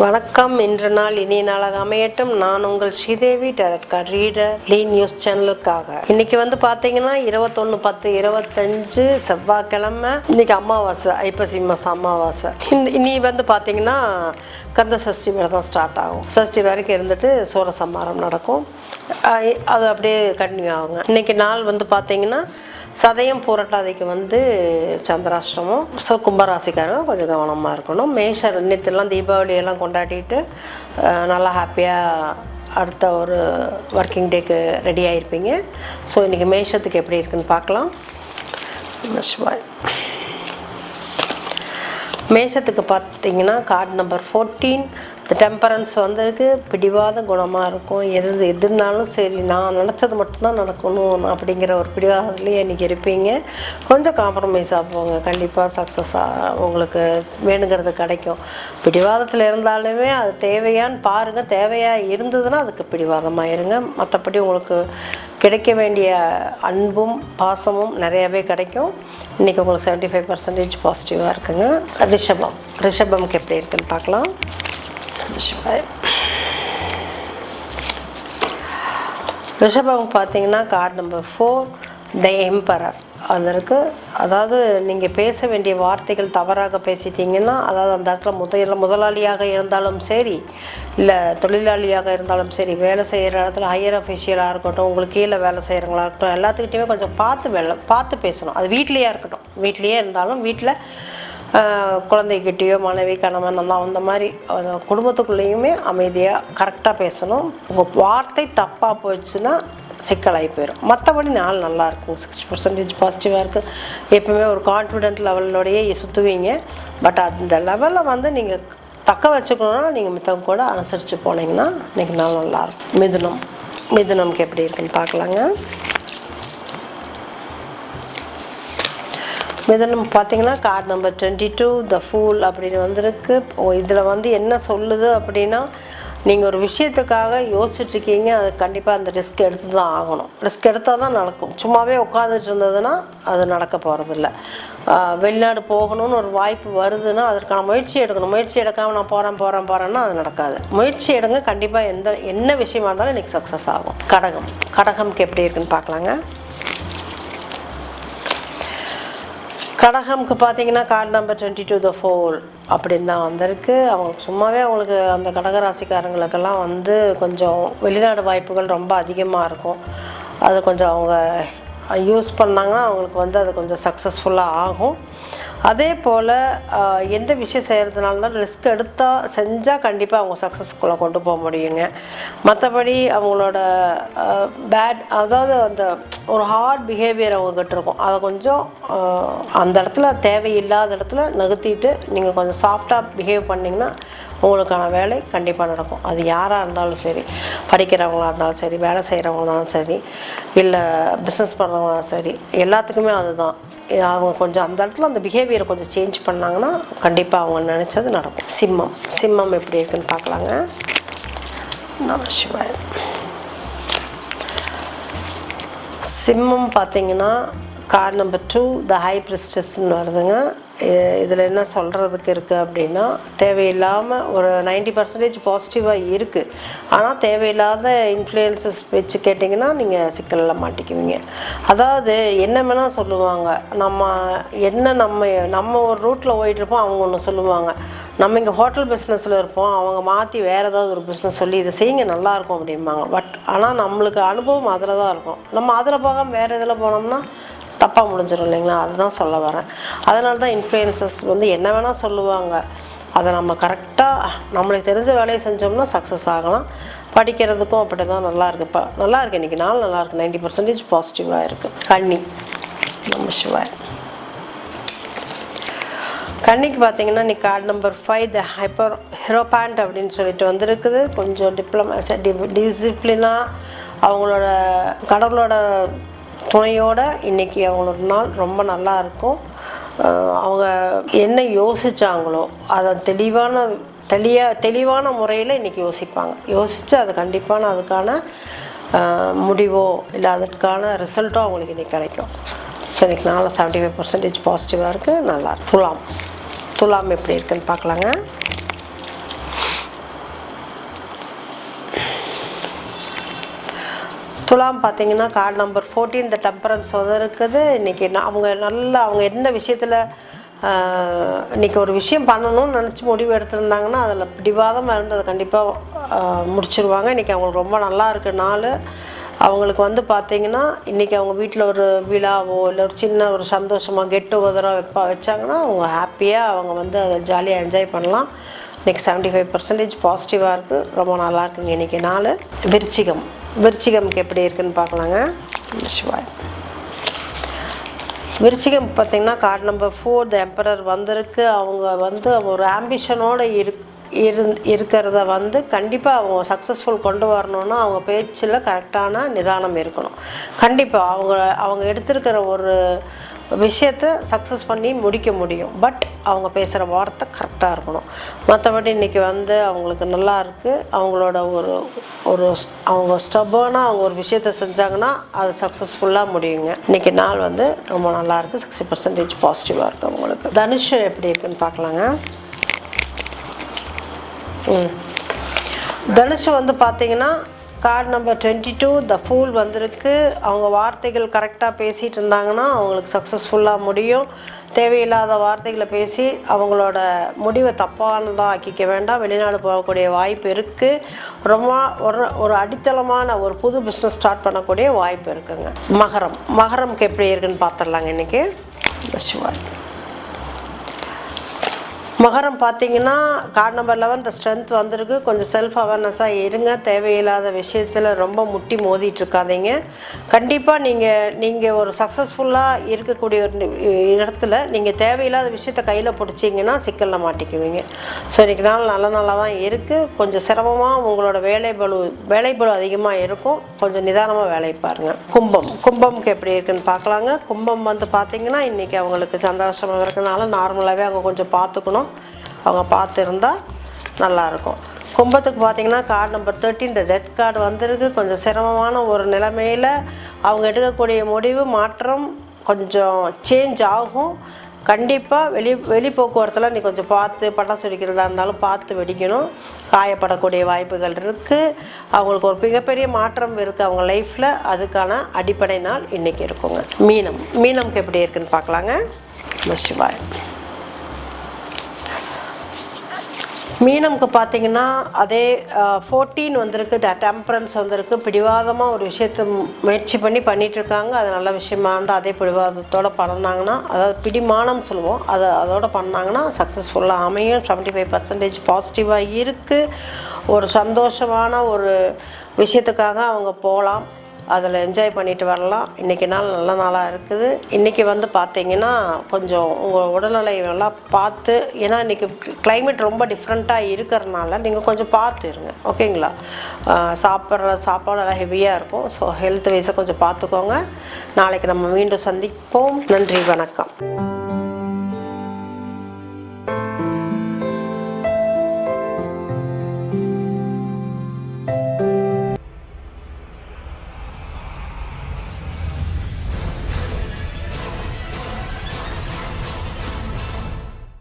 வணக்கம். இன்று நாள் இனிய நாளாக அமையட்டும். நான் உங்கள் Sridevi tarot card reader lean news சேனலுக்காக. இன்னைக்கு பார்த்தீங்கன்னா 21/10/25 செவ்வாய்க்கிழமை. இன்னைக்கு அமாவாசை, ஐப்பசி மாதம் அமாவாசை. இனி பார்த்தீங்கன்னா கந்த சஷ்டி வேலை தான் ஸ்டார்ட் ஆகும். சஷ்டி வரைக்கும் இருந்துட்டு சூரசம்ஹாரம் நடக்கும். அது அப்படியே கண்டினியூ ஆகுங்க. இன்னைக்கு நாள் பார்த்தீங்கன்னா சதயம் பூரட்டாதிக்கு சந்திராஷ்டிரமம். ஸோ கும்பராசிக்காரங்க கொஞ்சம் கவனமாக இருக்கணும். மேஷ நேற்றுலாம் தீபாவளியெல்லாம் கொண்டாடிட்டு நல்லா ஹாப்பியாக அடுத்த ஒரு ஒர்க்கிங் டேக்கு ரெடி ஆகிருப்பீங்க. ஸோ இன்றைக்கி மேஷத்துக்கு எப்படி இருக்குன்னு பார்க்கலாம். மேஷத்துக்கு பார்த்தீங்கன்னா கார்டு நம்பர் 14 டெம்பரன்ஸ் வந்திருக்கு. பிடிவாத குணமாக இருக்கும். எதுனாலும் சரி நான் நினச்சது மட்டும்தான் நடக்கணும் அப்படிங்கிற ஒரு பிடிவாதத்துலேயே இன்றைக்கி இருப்பீங்க. கொஞ்சம் காம்ப்ரமைஸாக போங்க, கண்டிப்பாக சக்ஸஸாக உங்களுக்கு வேணுங்கிறது கிடைக்கும். பிடிவாதத்தில் இருந்தாலுமே அது தேவையான்னு பாருங்கள். தேவையாக இருந்ததுன்னா அதுக்கு பிடிவாதமாக இருங்க. மற்றபடி உங்களுக்கு கிடைக்க வேண்டிய அன்பும் பாசமும் நிறையாவே கிடைக்கும். இன்றைக்கி உங்களுக்கு 75% பாசிட்டிவாக இருக்குங்க. ரிஷபம்க்கு எப்படி இருக்குன்னு பார்க்கலாம். ரிஷபம் பார்த்தீங்கன்னா கார்டு நம்பர் 4 த எம்பரர் அது இருக்குது. அதாவது நீங்கள் பேச வேண்டிய வார்த்தைகள் தவறாக பேசிட்டீங்கன்னா, அதாவது அந்த இடத்துல முதலாளியாக இருந்தாலும் சரி, இல்லை தொழிலாளியாக இருந்தாலும் சரி, வேலை செய்கிற இடத்துல ஹையர் அஃபிஷியலாக இருக்கட்டும், உங்களுக்கு கீழே வேலை செய்கிறவங்களா இருக்கட்டும், எல்லாத்துக்கிட்டையுமே கொஞ்சம் பார்த்து பேசணும். அது வீட்லேயே இருக்கட்டும், வீட்லேயே இருந்தாலும் வீட்டில் குழந்தைகிட்டேயோ மனைவி கணவன் அந்த மாதிரி குடும்பத்துக்குள்ளேயுமே அமைதியாக கரெக்டாக பேசணும். உங்கள் வார்த்தை தப்பாக போயிடுச்சுன்னா சிக்கலாகி போயிடும். மற்றபடி நாள் நல்லா இருக்குங்க. 60% பாசிட்டிவாக இருக்குது. எப்பவுமே ஒரு கான்ஃபிடென்ட் லெவலோடையே சுற்றுவீங்க. பட் அந்த லெவலில் நீங்கள் தக்க வச்சுக்கணுன்னா நீங்கள் மித்தவங்க கூட அனுசரித்து போனீங்கன்னா இன்றைக்கி நாள் நல்லாயிருக்கும். மிதுனம்க்கு எப்படி இருக்குன்னு பார்க்கலாங்க. மிதுனம் பார்த்தீங்கன்னா கார்டு நம்பர் 22 த ஃபூல் அப்படின்னு வந்திருக்கு. இதில் என்ன சொல்லுது அப்படின்னா, நீங்கள் ஒரு விஷயத்துக்காக யோசிச்சுட்ருக்கீங்க. அது கண்டிப்பாக அந்த ரிஸ்க் எடுத்து தான் ஆகணும். ரிஸ்க் எடுத்தால் தான் நடக்கும். சும்மாவே உட்காந்துட்டு இருந்ததுன்னா அது நடக்க போகிறதில்ல. வெளிநாடு போகணும்னு ஒரு வாய்ப்பு வருதுன்னா அதற்கான முயற்சி எடுக்கணும். முயற்சி எடுக்காமல் நான் போகிறேன்னா அது நடக்காது. முயற்சி எடுங்க. கண்டிப்பாக என்ன விஷயமா இருந்தாலும் இன்றைக்கி சக்ஸஸ் ஆகும். கடகம்க்கு எப்படி இருக்குன்னு பார்க்கலாங்க. கடகம்க்கு பார்த்தீங்கன்னா கார்டு நம்பர் 22 த ஃபோல் அப்படின்னு தான் வந்திருக்கு. அவங்களுக்கு அந்த கடகராசிக்காரங்களுக்கெல்லாம் கொஞ்சம் வெளிநாடு வாய்ப்புகள் ரொம்ப அதிகமாக இருக்கும். அது கொஞ்சம் அவங்க யூஸ் பண்ணாங்கன்னா அவங்களுக்கு அது கொஞ்சம் சக்ஸஸ்ஃபுல்லாக ஆகும். அதே போல் எந்த விஷயம் செய்கிறதுனால தான் ரிஸ்க் செஞ்சால் கண்டிப்பாக அவங்க சக்ஸஸ்குள்ளே கொண்டு போக முடியுங்க. மற்றபடி அவங்களோட அதாவது அந்த ஒரு ஹார்ட் பிஹேவியர் அவங்கக்கிட்ட இருக்கும். அதை கொஞ்சம் அந்த இடத்துல தேவையில்லாத இடத்துல நகர்த்திட்டு நீங்கள் கொஞ்சம் சாஃப்டாக பிஹேவ் பண்ணிங்கன்னா உங்களுக்கான வேலை கண்டிப்பாக நடக்கும். அது யாராக இருந்தாலும் சரி, படிக்கிறவங்களாக இருந்தாலும் சரி, வேலை செய்கிறவங்களாலும் சரி, இல்லை பிஸ்னஸ் பண்ணுறவங்களாலும் சரி, எல்லாத்துக்குமே அதுதான். அவங்க கொஞ்சம் அந்த இடத்துல அந்த பிஹேவியரை கொஞ்சம் சேஞ்ச் பண்ணாங்கன்னா கண்டிப்பாக அவங்க நினச்சது நடக்கும். சிம்மம் எப்படி இருக்குன்னு பார்க்கலாங்க. நமசிவாய. சிம்மம் பார்த்தீங்கன்னா கார்டு நம்பர் 2 த ஹை பிரிஸ்டஸ்ன்னு வருதுங்க. இதில் என்ன சொல்கிறதுக்கு இருக்குது அப்படின்னா, தேவையில்லாமல் ஒரு 90% பாசிட்டிவாக இருக்குது. ஆனால் தேவையில்லாத இன்ஃப்ளூயன்சஸ் வச்சு கேட்டிங்கன்னா நீங்கள் சிக்கலில் மாட்டிக்குவீங்க. அதாவது என்ன வேணால் சொல்லுவாங்க. நம்ம ஒரு ரூட்டில் போயிட்டுருப்போம், அவங்க ஒன்று சொல்லுவாங்க. நம்ம இங்கே ஹோட்டல் பிஸ்னஸில் இருப்போம், அவங்க மாற்றி வேறு ஏதாவது ஒரு பிஸ்னஸ் சொல்லி இதை செய்யுங்க நல்லாயிருக்கும் அப்படிம்பாங்க. பட் ஆனால் நம்மளுக்கு அனுபவம் அதில் தான் இருக்கும். நம்ம அதில் போகாமல் வேறு இதில் போனோம்னா தப்பாக முடிஞ்சிடும் இல்லைங்களா? அதுதான் சொல்ல வரேன். அதனால தான் இன்ஃப்ளூயன்சஸ் என்ன வேணால் சொல்லுவாங்க. அதை நம்ம கரெக்டாக நம்மளுக்கு தெரிஞ்ச வேலையை செஞ்சோம்னா சக்ஸஸ் ஆகலாம். படிக்கிறதுக்கும் அப்படி தான் நல்லாயிருக்கு. இன்றைக்கி நாள் நல்லாயிருக்கு. 90% பாசிட்டிவாக இருக்குது. நம்ம சிவாய். கன்னிக்கு பார்த்தீங்கன்னா இன்றைக்கி கார்டு நம்பர் 5 த ஹீரோபாண்ட் அப்படின்னு சொல்லிட்டு வந்திருக்குது. கொஞ்சம் டிசிப்ளினாக அவங்களோட கடவுளோட துணையோடு இன்றைக்கி அவங்களோட நாள் ரொம்ப நல்லா இருக்கும். அவங்க என்ன யோசித்தாங்களோ அதை தெளிவான முறையில் இன்றைக்கி யோசித்து அது கண்டிப்பான அதுக்கான முடிவோ இல்லை அதற்கான ரிசல்ட்டோ அவங்களுக்கு இன்றைக்கி கிடைக்கும். ஸோ இன்றைக்கி நாள் 75% பாசிட்டிவாக இருக்குது. நல்லா துலாம் எப்படி இருக்குன்னு பார்க்கலாங்க. துலாம் பார்த்தீங்கன்னா கார்டு நம்பர் 14 இந்த டெம்பரன்ஸ் வந்து இருக்குது. இன்றைக்கி அவங்க எந்த விஷயத்தில் இன்றைக்கி ஒரு விஷயம் பண்ணணும்னு நினச்சி முடிவு எடுத்திருந்தாங்கன்னா அதில் பிடிவாதமாக இருந்து அதை கண்டிப்பாக முடிச்சிருவாங்க. இன்றைக்கி அவங்களுக்கு ரொம்ப நல்லா இருக்கு நாள். அவங்களுக்கு வந்து பார்த்திங்கன்னா இன்றைக்கி அவங்க வீட்டில் ஒரு விழாவோ இல்லை ஒரு சின்ன ஒரு சந்தோஷமாக கெட் டுகெதரோ வச்சாங்கன்னா அவங்க ஹாப்பியாக அவங்க வந்து அதை ஜாலியாக என்ஜாய் பண்ணலாம். இன்றைக்கி 75% பாசிட்டிவாக இருக்குது. ரொம்ப நல்லா இருக்குங்க இன்றைக்கி நாள். விருச்சிகம்க்கு எப்படி இருக்குதுன்னு பார்க்கலாங்க. சிவாய். விருச்சிகம் பார்த்திங்கன்னா கார்டு நம்பர் 4 த எம்பரர் வந்திருக்கு. அவங்க வந்து ஒரு ஆம்பிஷனோடு இருக்கிறத வந்து கண்டிப்பாக அவங்க சக்ஸஸ்ஃபுல் கொண்டு வரணுன்னா அவங்க பேச்சில் கரெக்டான நிதானம் இருக்கணும். கண்டிப்பாக அவங்க எடுத்திருக்கிற ஒரு விஷயத்தை சக்ஸஸ் பண்ணி முடிக்க முடியும். பட் அவங்க பேசுகிற வார்த்தை கரெக்டாக இருக்கணும். மற்றபடி இன்றைக்கி வந்து அவங்களுக்கு நல்லா இருக்குது. அவங்களோட அவங்க ஸ்டப்பான அவங்க ஒரு விஷயத்தை செஞ்சாங்கன்னா அது சக்ஸஸ்ஃபுல்லாக முடியுங்க. இன்றைக்கி நாள் வந்து ரொம்ப நல்லாயிருக்கு. 60% பாசிட்டிவாக இருக்குது அவங்களுக்கு. தனுஷ் எப்படி இருக்குதுன்னு பார்க்கலாங்க. தனுஷ் வந்து பார்த்திங்கன்னா கார்டு நம்பர் 22 த ஃபூல் வந்திருக்கு. அவங்க வார்த்தைகள் கரெக்டாக பேசிகிட்டு இருந்தாங்கன்னா அவங்களுக்கு சக்ஸஸ்ஃபுல்லாக முடியும். தேவையில்லாத வார்த்தைகளை பேசி அவங்களோட முடிவை தப்பானதாக ஆக்கிக்க வேண்டாம். வெளிநாடு போகக்கூடிய வாய்ப்பு இருக்குது. ரொம்ப ஒரு அடித்தளமான ஒரு புது பிஸ்னஸ் ஸ்டார்ட் பண்ணக்கூடிய வாய்ப்பு இருக்குங்க. மகரம்க்கு எப்படி இருக்குன்னு பார்த்துடலாங்க இன்றைக்கி. சிவாய். மகரம் பார்த்திங்கன்னா கார்டு நம்பர் 11 த ஸ்ட்ரென்த் வந்திருக்கு. கொஞ்சம் செல்ஃப் அவேர்னஸாக இருங்க. தேவையில்லாத விஷயத்தில் ரொம்ப முட்டி மோதிட்டு இருக்காதீங்க. கண்டிப்பாக நீங்கள் ஒரு சக்ஸஸ்ஃபுல்லாக இருக்கக்கூடிய ஒரு இடத்துல நீங்கள் தேவையில்லாத விஷயத்தை கையில் பிடிச்சிங்கன்னா சிக்கலில் மாட்டிக்குவீங்க. ஸோ இன்றைக்கி நாள் நல்ல நாளாக தான் இருக்குது. கொஞ்சம் சிரமமாக உங்களோட வேலைபளு அதிகமாக இருக்கும். கொஞ்சம் நிதானமாக வேலை பாருங்கள். கும்பம்க்கு எப்படி இருக்குன்னு பார்க்கலாங்க. கும்பம் வந்து பார்த்திங்கன்னா இன்றைக்கி அவங்களுக்கு சந்தோஷமாக இருக்கிறதுனால நார்மலாகவே அவங்க கொஞ்சம் பார்த்துக்கணும். அவங்க பார்த்துருந்தால் நல்லாயிருக்கும். கும்பத்துக்கு பார்த்திங்கன்னா கார்டு நம்பர் 13 இந்த டெத் கார்டு வந்திருக்கு. கொஞ்சம் சிரமமான ஒரு நிலைமையில் அவங்க எடுக்கக்கூடிய முடிவு மாற்றம் கொஞ்சம் சேஞ்ச் ஆகும். கண்டிப்பாக வெளி போக்குவரத்தில் நீ கொஞ்சம் பார்த்து பட்டாசு வெடிக்கிறதா இருந்தாலும் பார்த்து வெடிக்கணும். காயப்படக்கூடிய வாய்ப்புகள் இருக்குது. அவங்களுக்கு ஒரு மிகப்பெரிய மாற்றம் இருக்குது அவங்க லைஃப்பில். அதுக்கான அடிப்படை நாள் இன்றைக்கி இருக்குங்க. மீனம்க்கு எப்படி இருக்குதுன்னு பார்க்கலாங்க. சிவாய். மீனம்க்கு பார்த்திங்கன்னா அதே 14 வந்திருக்கு. டெம்பரன்ஸ் வந்திருக்கு. பிடிவாதமாக ஒரு விஷயத்தை முயற்சி பண்ணிகிட்ருக்காங்க. அது நல்ல விஷயமா இருந்தால் அதே பிடிவாதத்தோடு பண்ணாங்கன்னா, அதாவது பிடிமானம் சொல்லுவோம், அதோடு பண்ணாங்கன்னா சக்ஸஸ்ஃபுல்லாக அமையும். 75% பாசிட்டிவாக இருக்குது. ஒரு சந்தோஷமான ஒரு விஷயத்துக்காக அவங்க போகலாம். அதில் என்ஜாய் பண்ணிட்டு வரலாம். இன்றைக்கி நாள் நல்ல நாளாக இருக்குது. இன்றைக்கி வந்து பார்த்திங்கன்னா கொஞ்சம் உங்கள் உடல்நிலை எல்லாம் பார்த்து, ஏன்னா இன்றைக்கி கிளைமேட் ரொம்ப டிஃப்ரெண்ட்டாக இருக்கிறதுனால நீங்கள் கொஞ்சம் பார்த்து இருங்க. ஓகேங்களா? சாப்பாடெல்லாம் ஹெவியாக இருக்கும். ஸோ ஹெல்த் வைஸை கொஞ்சம் பார்த்துக்கோங்க. நாளைக்கு நம்ம மீண்டும் சந்திப்போம். நன்றி, வணக்கம்.